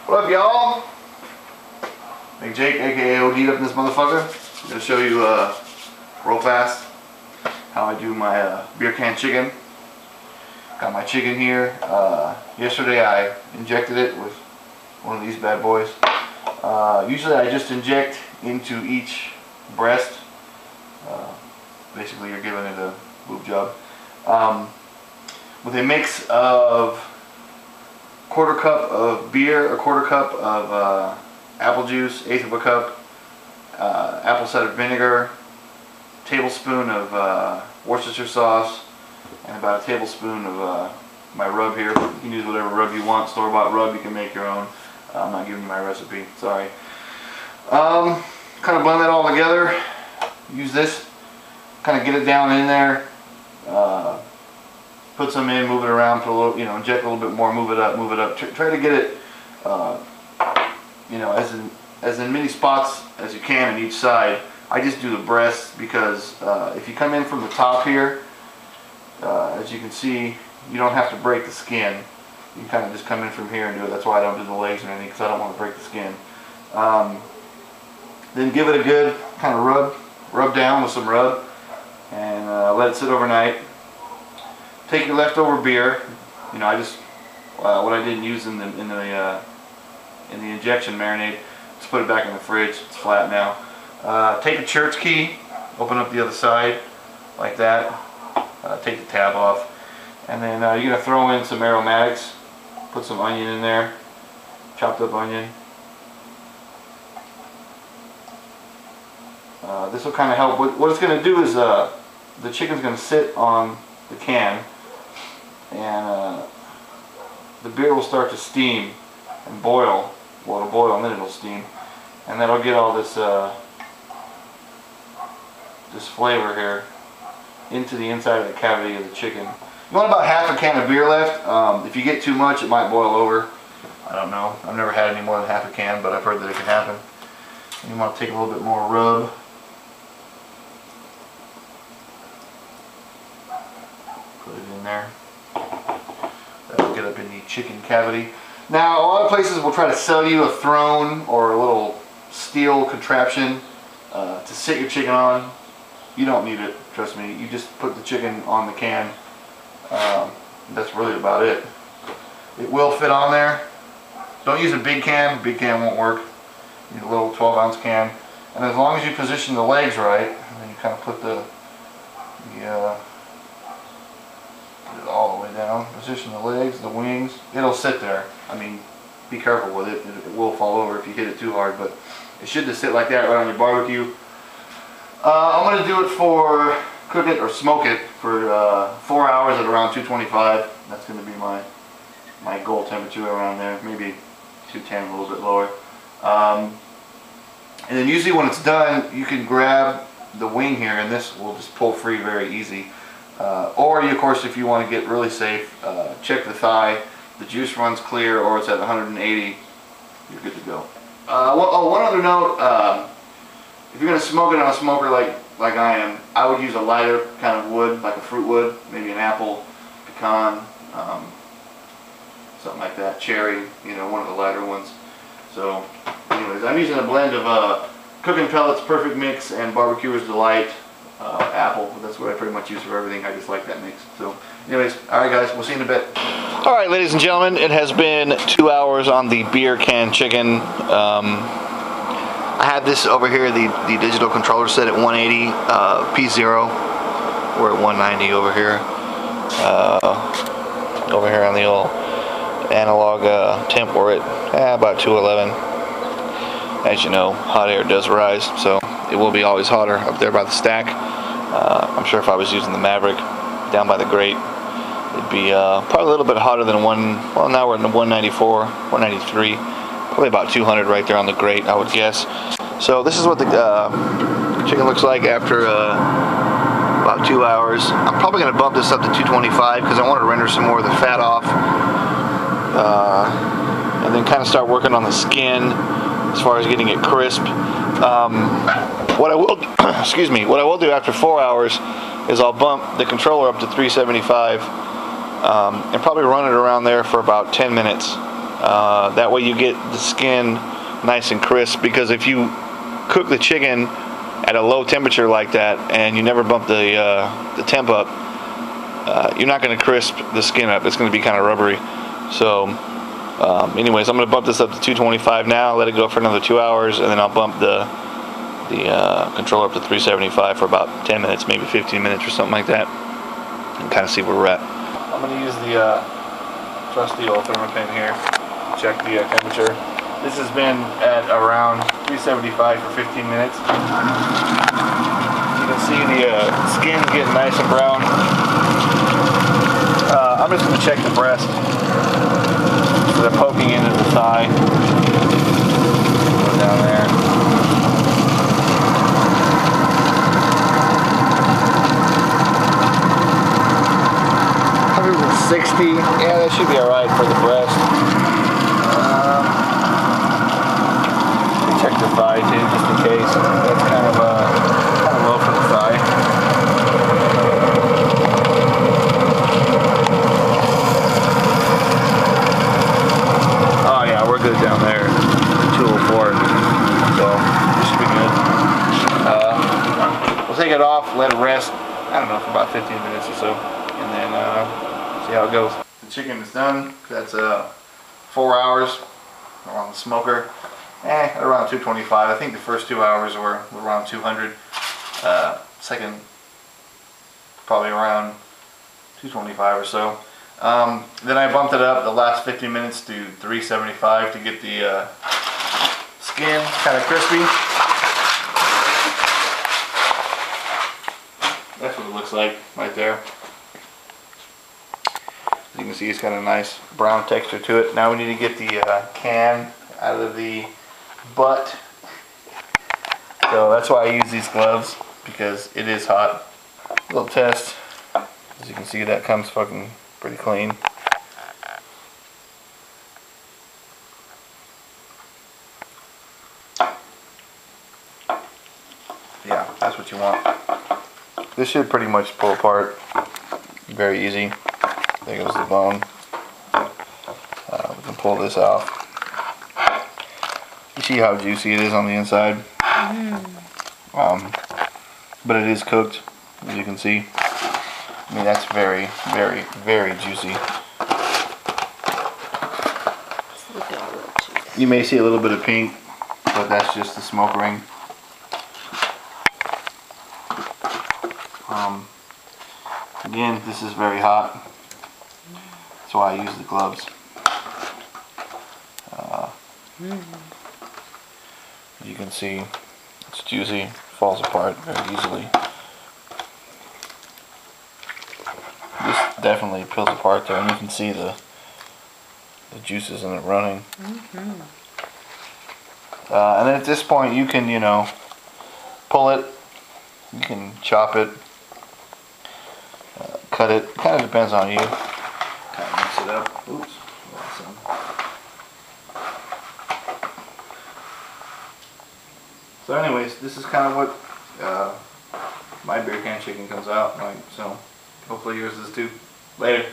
What up, y'all? Big Jake, aka OD'd up in this motherfucker. I'm gonna show you real fast how I do my beer can chicken. Got my chicken here. Yesterday I injected it with one of these bad boys. Usually I just inject into each breast. Basically you're giving it a boob job. With a mix of quarter cup of beer, a quarter cup of apple juice, eighth of a cup, apple cider vinegar, tablespoon of Worcestershire sauce, and about a tablespoon of my rub here. You can use whatever rub you want, store-bought rub, you can make your own. I'm not giving you my recipe, sorry. Kind of blend that all together. Use this, kind of get it down in there. Put some in, move it around, put a little, inject a little bit more, move it up, move it up. Try to get it, as in many spots as you can on each side. I just do the breasts because if you come in from the top here, as you can see, you don't have to break the skin. You can kind of just come in from here and do it. That's why I don't do the legs or anything, because I don't want to break the skin. Then give it a good kind of rub down with some rub, and let it sit overnight. Take your leftover beer. I just what I didn't use in the injection marinade. Just put it back in the fridge. It's flat now. Take a church key. Open up the other side like that. Take the tab off, and then you're gonna throw in some aromatics. Put some onion in there. Chopped up onion. This will kind of help. What it's going to do is the chicken's going to sit on the can, and the beer will start to steam and boil. Well, it'll boil and then it'll steam, and that'll get all this this flavor here into the inside of the cavity of the chicken. You want about half a can of beer left. If you get too much, it might boil over. I don't know. I've never had any more than half a can, but I've heard that it can happen. And you want to take a little bit more rub. Put it in there. That'll get up in the chicken cavity. Now, a lot of places will try to sell you a throne or a little steel contraption to sit your chicken on. You don't need it, trust me. You just put the chicken on the can. That's really about it. It will fit on there. Don't use a big can. Big can won't work. You need a little 12-ounce can. And as long as you position the legs right, and then you kind of put put it all the way down. Position the legs, the wings. It'll sit there. I mean, be careful with it. It will fall over if you hit it too hard, but it should just sit like that right on your barbecue. I'm going to do it for, cook it or smoke it for 4 hours at around 225. That's going to be my goal temperature around there. Maybe 210, a little bit lower. And then usually when it's done, you can grab the wing here, and this will just pull free very easy. Or of course, if you want to get really safe, check the thigh. The juice runs clear, or it's at 180. You're good to go. One other note. If you're going to smoke it on a smoker like I am, I would use a lighter kind of wood, like a fruit wood, maybe an apple, pecan, something like that, cherry, one of the lighter ones. So, anyways, I'm using a blend of cooking pellets, perfect mix, and barbecuer's delight, apple. That's what I pretty much use for everything. I just like that mix. So, anyways, alright guys, we'll see you in a bit. Alright, ladies and gentlemen, it has been 2 hours on the beer can chicken. I had this over here, the digital controller set at 180 P0. We're at 190 over here. Over here on the old analog temp, we're at about 211. As you know, hot air does rise, so it will be always hotter up there by the stack. I'm sure if I was using the Maverick down by the grate, it'd be probably a little bit hotter than well, now we're in the 194, 193. Probably about 200 right there on the grate, I would guess. So this is what the chicken looks like after about 2 hours. I'm probably going to bump this up to 225 because I want to render some more of the fat off, and then kind of start working on the skin as far as getting it crisp. What I will, excuse me, what I will do after 4 hours is I'll bump the controller up to 375 and probably run it around there for about 10 minutes. That way you get the skin nice and crisp, because if you cook the chicken at a low temperature like that and you never bump the temp up, you're not going to crisp the skin up. It's going to be kind of rubbery. So anyways, I'm going to bump this up to 225 now, let it go for another 2 hours, and then I'll bump the controller up to 375 for about 10 minutes, maybe 15 minutes or something like that, and kind of see where we're at. I'm going to use the trusty old thermopin here, check the temperature. This has been at around 375 for 15 minutes. You can see the skin's getting nice and brown. I'm just going to check the breast. So they're poking into the thigh. Go down there. 160. Yeah, that should be alright for the breast. Check the thigh too, just in case. That's kind of low for the thigh. Oh yeah, we're good down there. 204. So this should be good. We'll take it off, let it rest. I don't know, for about 15 minutes or so, and then see how it goes. The chicken is done. That's 4 hours on the smoker. Around 225. I think the first 2 hours were around 200. Second, probably around 225 or so. Then I bumped it up the last 15 minutes to 375 to get the skin kind of crispy. That's what it looks like right there. As you can see, it's got a nice brown texture to it. Now we need to get the can out of the butt. So that's why I use these gloves, because it is hot. A little test. As you can see, that comes fucking pretty clean. Yeah, that's what you want. This should pretty much pull apart very easy. There goes the bone. We can pull this off. You see how juicy it is on the inside? But it is cooked, as you can see. I mean, that's very, very, very juicy. You may see a little bit of pink, but that's just the smoke ring. Again, this is very hot. That's why I use the gloves. You can see it's juicy, falls apart very easily. This definitely peels apart there, and you can see the juices in it running. And then at this point, you can, you know, pull it, you can chop it, cut it. Kind of depends on you. Kind of mix it up. Oops. So anyways, this is kind of what my beer can chicken comes out like. So hopefully yours is too. Later.